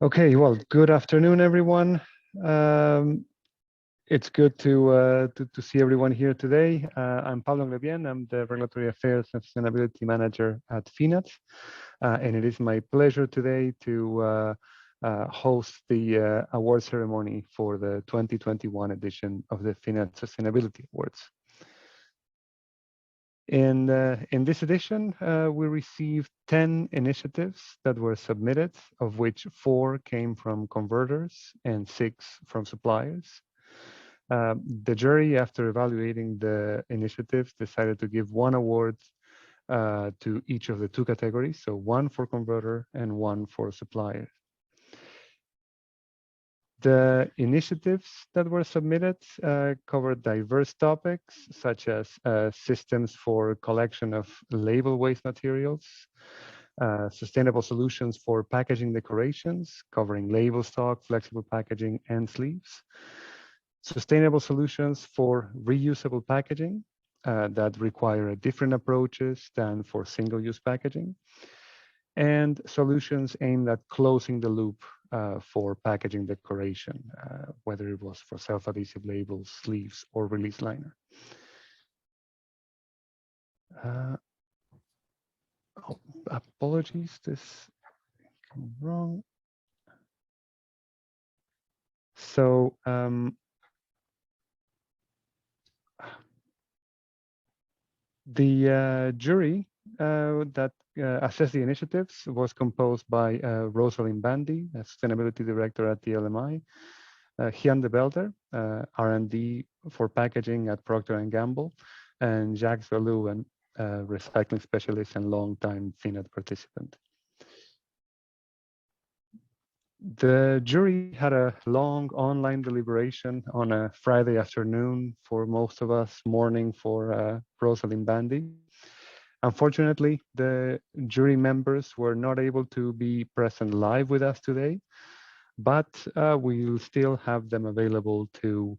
Okay, well, good afternoon, everyone. Um, it's good to see everyone here today. I'm Pablo Levien. I'm the Regulatory Affairs and Sustainability Manager at FINAT, and it is my pleasure today to host the award ceremony for the 2021 edition of the FINAT Sustainability Awards. In this edition, we received 10 initiatives that were submitted, of which 4 came from converters and 6 from suppliers. The jury, after evaluating the initiatives, decided to give 1 award to each of the 2 categories, so 1 for converter and 1 for supplier. The initiatives that were submitted covered diverse topics, such as systems for collection of label waste materials, sustainable solutions for packaging decorations, covering label stock, flexible packaging, and sleeves, sustainable solutions for reusable packaging that require different approaches than for single-use packaging, and solutions aimed at closing the loop for packaging decoration, whether it was for self-adhesive labels, sleeves, or release liner. Oh, apologies, this came wrong. So the jury that assessed the initiatives was composed by Rosalind Bandy, a Sustainability Director at the LMI, Hyun de Belder, R&D for packaging at Procter & Gamble, and Jacques Valou, a recycling specialist and longtime FINAT participant. The jury had a long online deliberation on a Friday afternoon for most of us, morning for Rosalind Bandy. Unfortunately, the jury members were not able to be present live with us today, but we will still have them available to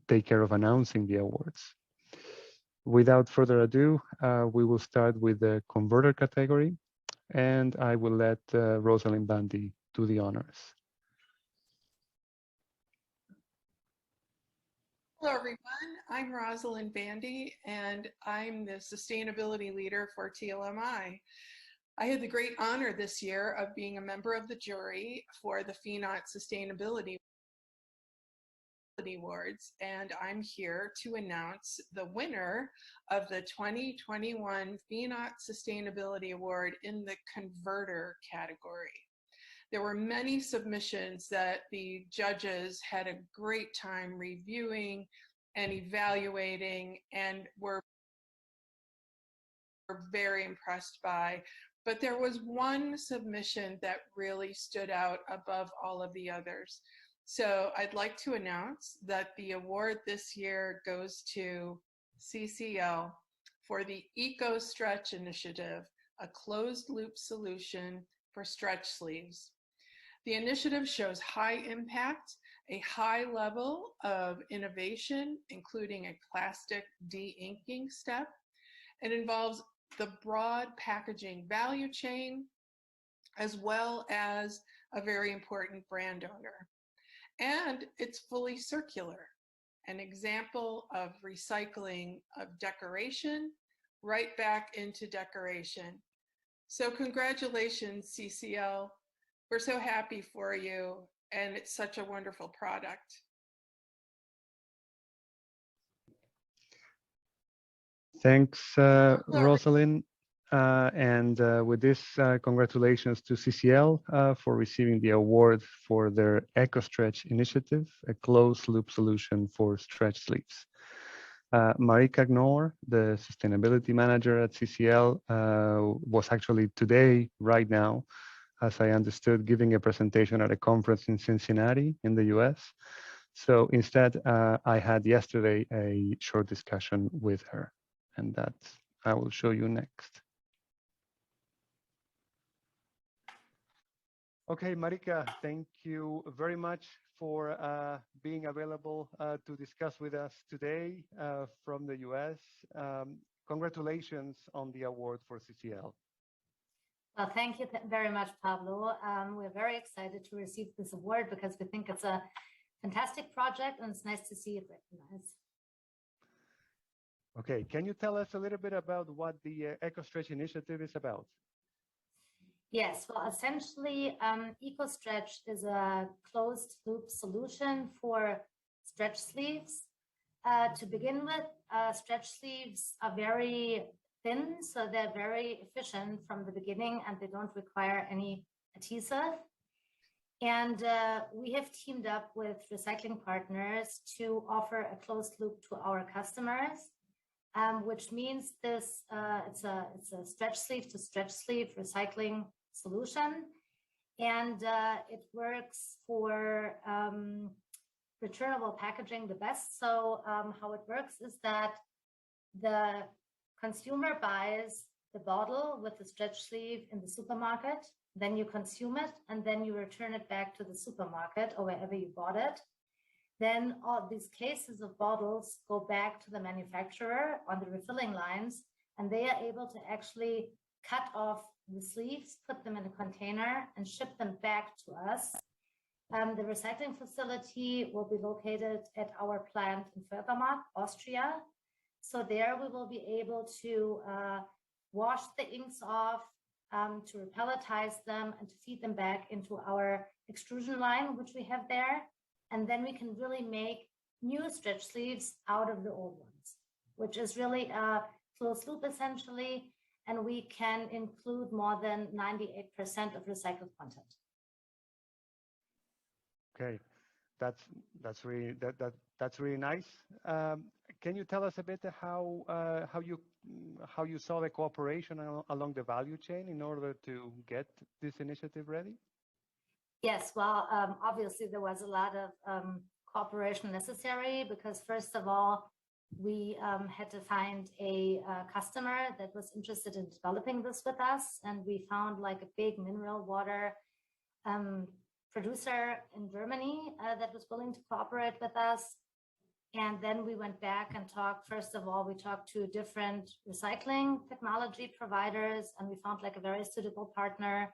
take care of announcing the awards. Without further ado, we will start with the converter category, and I will let Rosalind Bandy do the honors. Hello, everyone. I'm Rosalind Bandy, and I'm the Sustainability Leader for TLMI. I had the great honor this year of being a member of the jury for the FINAT Sustainability Awards, and I'm here to announce the winner of the 2021 FINAT Sustainability Award in the converter category. There were many submissions that the judges had a great time reviewing and evaluating and were very impressed by. But there was one submission that really stood out above all of the others. So I'd like to announce that the award this year goes to CCL for the Ecostretch Initiative, a closed loop solution for stretch sleeves. The initiative shows high impact, a high level of innovation, including a plastic de-inking step. It involves the broad packaging value chain, as well as a very important brand owner. And it's fully circular, an example of recycling of decoration right back into decoration. So congratulations, CCL. We're so happy for you, and it's such a wonderful product. Thanks, Rosalind. And with this, congratulations to CCL for receiving the award for their Ecostretch Initiative, a closed loop solution for stretch sleeves. Marika Gnor, the Sustainability Manager at CCL, was actually today, right now, as I understood, giving a presentation at a conference in Cincinnati in the US. So instead, I had yesterday a short discussion with her, and that I will show you next. Okay, Marika, thank you very much for being available to discuss with us today from the US. Congratulations on the award for CCL. Well, thank you very much, Pablo. We're very excited to receive this award because we think it's a fantastic project and it's nice to see it recognized. Okay, can you tell us a little bit about what the Ecostretch Initiative is about? Yes, well, essentially, Ecostretch is a closed loop solution for stretch sleeves. To begin with, stretch sleeves are very thin, so they're very efficient from the beginning and they don't require any adhesive. And we have teamed up with recycling partners to offer a closed loop to our customers, which means this it's a stretch sleeve to stretch sleeve recycling solution, and it works for returnable packaging the best. So how it works is that the consumer buys the bottle with the stretch sleeve in the supermarket, then you consume it, and then you return it back to the supermarket or wherever you bought it. Then all these cases of bottles go back to the manufacturer on the refilling lines, and they are able to actually cut off the sleeves, put them in a container, and ship them back to us. The recycling facility will be located at our plant in Völkermark, Austria. So there we will be able to wash the inks off, to repelletize them, and to feed them back into our extrusion line, which we have there. And then we can really make new stretch sleeves out of the old ones, which is really a closed loop essentially. And we can include more than 98% of recycled content. Okay, that's really nice. Can you tell us a bit how you saw the cooperation along the value chain in order to get this initiative ready? Yes, well, obviously there was a lot of cooperation necessary because first of all, we had to find a customer that was interested in developing this with us, and we found like a big mineral water producer in Germany that was willing to cooperate with us. And then we went back and talked. First of all, we talked to different recycling technology providers, and we found like a very suitable partner.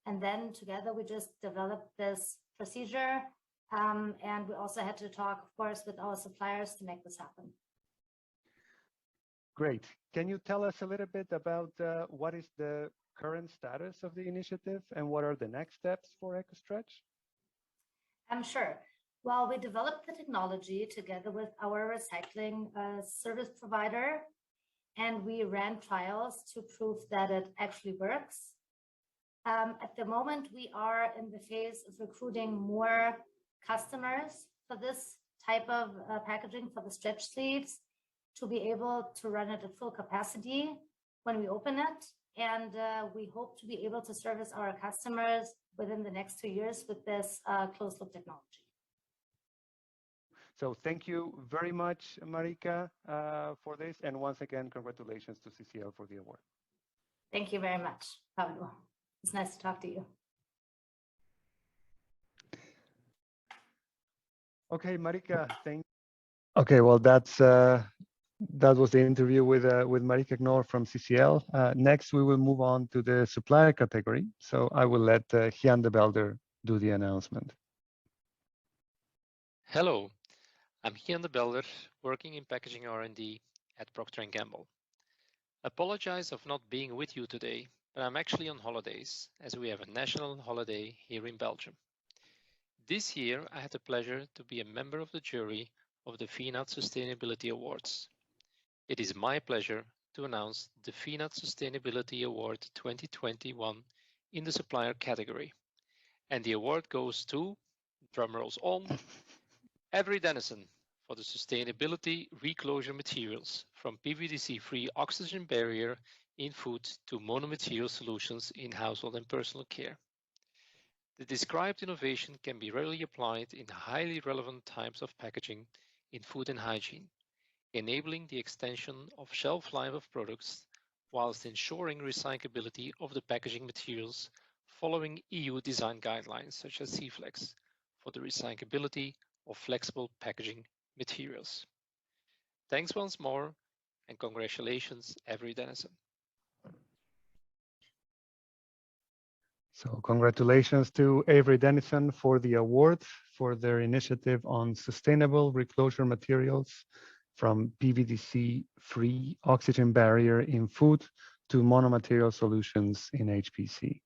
And then together we just developed this procedure. And we also had to talk, of course, with our suppliers to make this happen. Great. Can you tell us a little bit about what is the current status of the initiative and what are the next steps for Ecostretch? Sure. Well, we developed the technology together with our recycling service provider, and we ran trials to prove that it actually works. At the moment, we are in the phase of recruiting more customers for this type of packaging for the stretch sleeves to be able to run it at full capacity when we open it. And we hope to be able to service our customers within the next 2 years with this closed loop technology. So thank you very much, Marika, for this. And once again, congratulations to CCL for the award. Thank you very much, Pablo. It's nice to talk to you. Okay, Marika, thank you. Okay, well, that was the interview with Marika Knorr from CCL. Next, we will move on to the supplier category. So I will let Jan de Belder do the announcement. Hello, I'm Jan de Belder, working in packaging R&D at Procter & Gamble. Apologize of not being with you today, but I'm actually on holidays as we have a national holiday here in Belgium. This year, I had the pleasure to be a member of the jury of the FINAT Sustainability Awards. It is my pleasure to announce the FINAT Sustainability Award 2021 in the supplier category. And the award goes to, drum rolls on, Avery Dennison for the sustainability reclosure materials from PVDC-free oxygen barrier in food to monomaterial solutions in household and personal care. The described innovation can be readily applied in highly relevant types of packaging in food and hygiene, enabling the extension of shelf life of products whilst ensuring recyclability of the packaging materials following EU design guidelines such as CFlex for the recyclability of flexible packaging materials. Thanks once more and congratulations, Avery Dennison. So congratulations to Avery Dennison for the award for their initiative on sustainable reclosure materials from PVDC-free oxygen barrier in food to monomaterial solutions in HPC.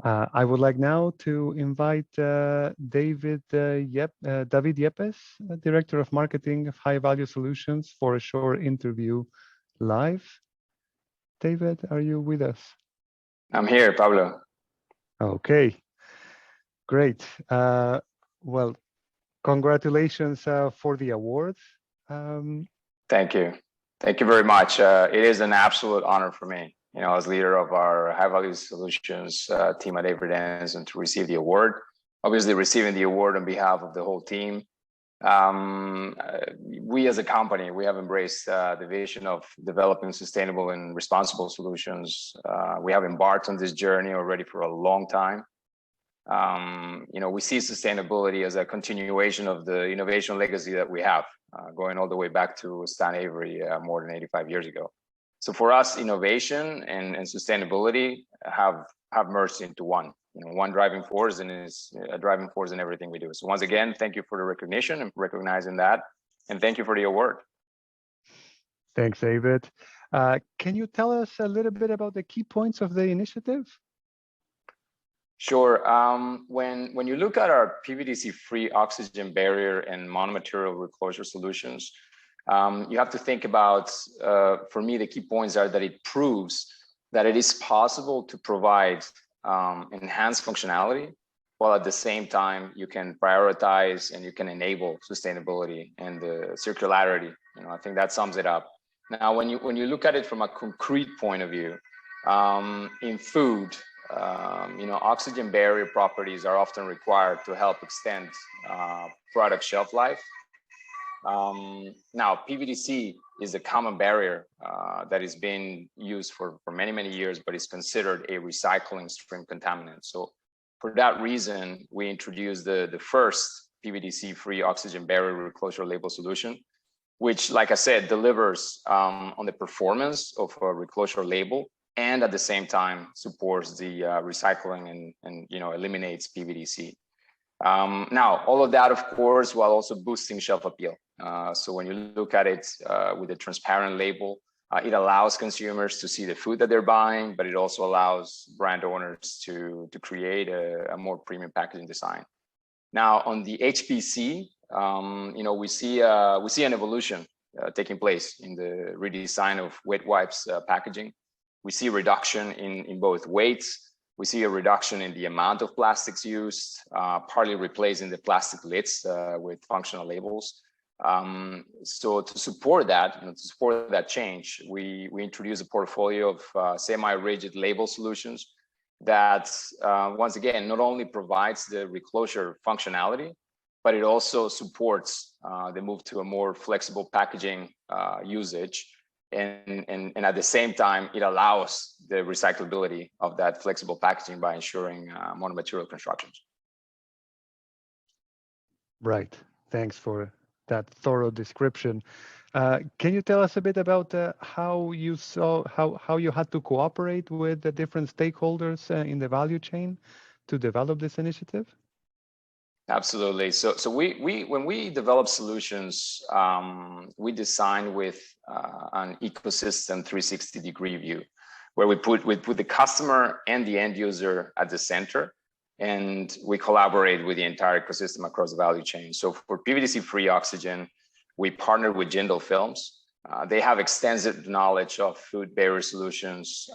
I would like now to invite David Yepes, Director of Marketing of High Value Solutions, for a short interview live. David, are you with us? I'm here, Pablo. Okay, great. Well, congratulations for the award. Thank you. Thank you very much. It is an absolute honor for me, as leader of our High Value Solutions team at Avery Dennison to receive the award. Obviously, receiving the award on behalf of the whole team. We as a company, we have embraced the vision of developing sustainable and responsible solutions. We have embarked on this journey already for a long time. We see sustainability as a continuation of the innovation legacy that we have, going all the way back to Stan Avery more than 85 years ago. So for us, innovation and sustainability have merged into one. One driving force, and is a driving force in everything we do. So once again, thank you for the recognition and recognizing that, and thank you for the award. Thanks, David. Can you tell us a little bit about the key points of the initiative? Sure. When you look at our PVDC-free oxygen barrier and monomaterial reclosure solutions, you have to think about, for me, the key points are that it proves that it is possible to provide enhanced functionality, while at the same time you can prioritize and you can enable sustainability and the circularity. I think that sums it up. Now, when you look at it from a concrete point of view, in food, oxygen barrier properties are often required to help extend product shelf life. Now, PVDC is a common barrier that is being used for many, many years, but is considered a recycling stream contaminant. So for that reason, we introduced the first PVDC-free oxygen barrier reclosure label solution, which, like I said, delivers on the performance of a reclosure label, and at the same time supports the recycling and eliminates PVDC. Now, all of that, of course, while also boosting shelf appeal. So when you look at it with a transparent label, it allows consumers to see the food that they're buying, but it also allows brand owners to create a more premium packaging design. Now, on the HPC, we see an evolution taking place in the redesign of wet wipes packaging. We see a reduction in both weights. We see a reduction in the amount of plastics used, partly replacing the plastic lids with functional labels. So to support that, change, we introduced a portfolio of semi-rigid label solutions that, once again, not only provides the reclosure functionality, but it also supports the move to a more flexible packaging usage. And at the same time, it allows the recyclability of that flexible packaging by ensuring monomaterial constructions. Right. Thanks for that thorough description. Can you tell us a bit about how you had to cooperate with the different stakeholders in the value chain to develop this initiative? Absolutely. So when we develop solutions, we design with an ecosystem 360-degree view, where we put the customer and the end user at the center, and we collaborate with the entire ecosystem across the value chain. So for PVDC-free oxygen, we partnered with Jindal Films. They have extensive knowledge of food barrier solutions,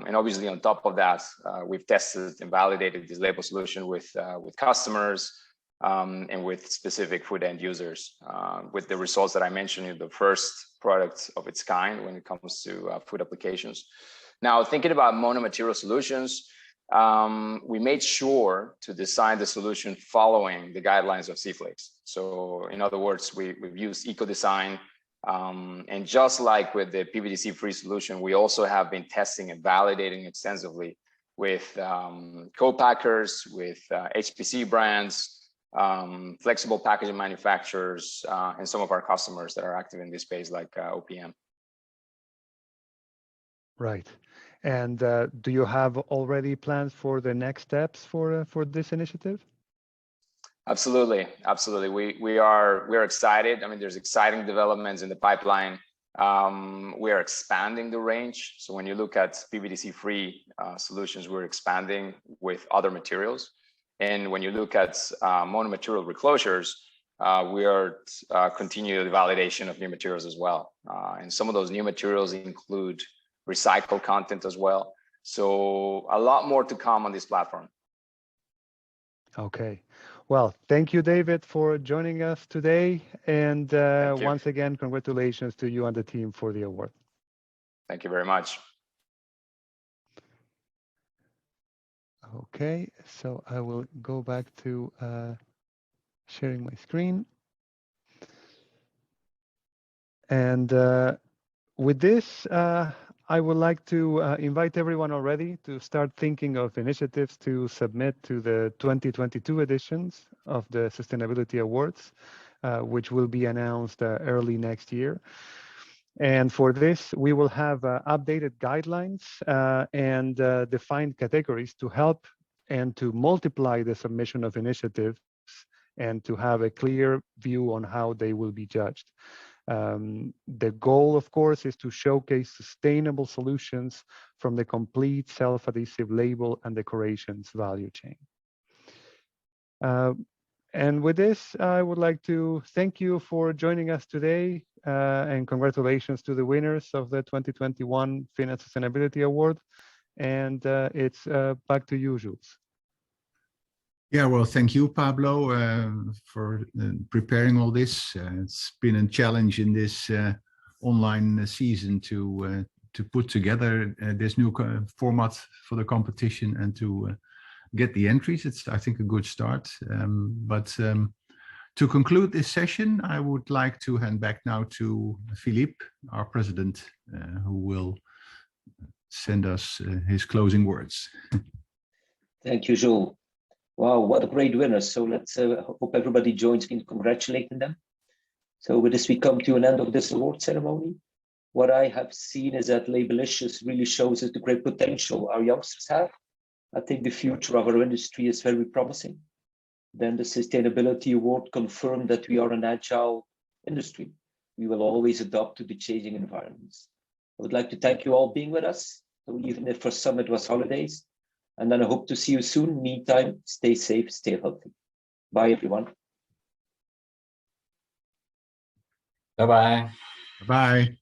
and obviously on top of that, we've tested and validated this label solution with customers. And with specific food end users, with the results that I mentioned in the first product of its kind when it comes to food applications. Now, thinking about monomaterial solutions, we made sure to design the solution following the guidelines of CFLACE. So in other words, we've used eco-design, and just like with the PVDC-free solution, we also have been testing and validating extensively with co-packers, with HPC brands, flexible packaging manufacturers, and some of our customers that are active in this space, like OPM. Right. And do you have already plans for the next steps for this initiative? Absolutely, absolutely. We're excited. I mean, there's exciting developments in the pipeline. We are expanding the range. So when you look at PVDC-free solutions, we're expanding with other materials. And when you look at monomaterial reclosures, we are continuing the validation of new materials as well. And some of those new materials include recycled content as well. So a lot more to come on this platform. Okay. Well, thank you, David, for joining us today. And once again, congratulations to you and the team for the award. Thank you very much. Okay, so I will go back to sharing my screen. And with this, I would like to invite everyone already to start thinking of initiatives to submit to the 2022 editions of the Sustainability Awards, which will be announced early next year. And for this, we will have updated guidelines and defined categories to help and to multiply the submission of initiatives and to have a clear view on how they will be judged. The goal, of course, is to showcase sustainable solutions from the complete self-adhesive label and decorations value chain. And with this, I would like to thank you for joining us today and congratulations to the winners of the 2021 FINAT Sustainability Award. And it's back to you, Jules. Yeah, well, thank you, Pablo, for preparing all this. It's been a challenge in this online season to put together this new format for the competition and to get the entries. It's, I think, a good start. But to conclude this session, I would like to hand back now to Philippe, our president, who will send us his closing words. Thank you, Jules. Wow, what a great winner. So let's hope everybody joins in congratulating them. So with this, we come to an end of this award ceremony. What I have seen is that Labelicious really shows us the great potential our youngsters have. I think the future of our industry is very promising. Then the Sustainability Award confirmed that we are an agile industry. We will always adapt to the changing environments. I would like to thank you all being with us. So even if for some it was holidays, and then I hope to see you soon. Meantime, stay safe, stay healthy. Bye, everyone. Bye-bye. Bye.